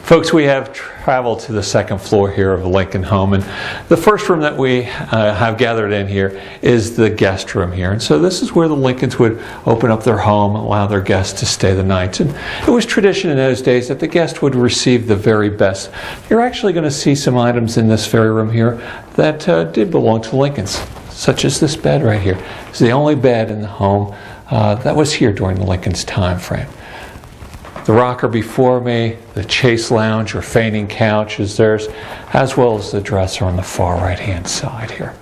Folks, we have traveled to the second floor here of the Lincoln home, and the first room that we have gathered in here is the guest room here. And so this is where the Lincolns would open up their home and allow their guests to stay the night. And it was tradition in those days that the guest would receive the very best. You're actually going to see some items in this very room here that did belong to the Lincolns, such as this bed right here. It's the only bed in the home that was here during the Lincolns' time frame. The rocker before me, the chase lounge or fainting couch is theirs, as well as the dresser on the far right-hand side here.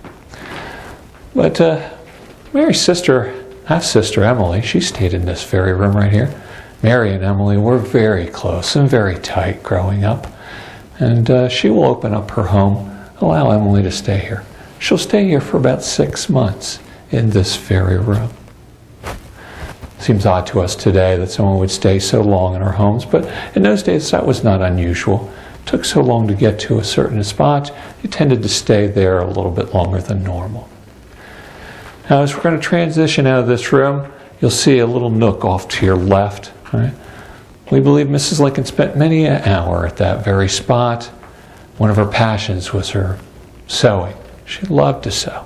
But Mary's half-sister Emily, she stayed in this very room right here. Mary and Emily were very close and very tight growing up. And she will open up her home, allow Emily to stay here. She'll stay here for about 6 months in this very room. Seems odd to us today that someone would stay so long in our homes, but in those days that was not unusual. It took so long to get to a certain spot, you tended to stay there a little bit longer than normal. Now, as we're going to transition out of this room, you'll see a little nook off to your left. Right? We believe Mrs. Lincoln spent many an hour at that very spot. One of her passions was her sewing. She loved to sew.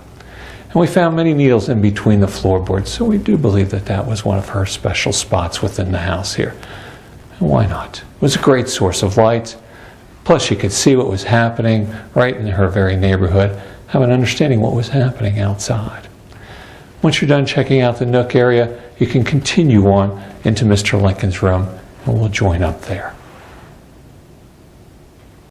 And we found many needles in between the floorboards, so we do believe that that was one of her special spots within the house here. And why not? It was a great source of light. Plus, she could see what was happening right in her very neighborhood, have an understanding what was happening outside. Once you're done checking out the nook area, you can continue on into Mr. Lincoln's room, and we'll join up there.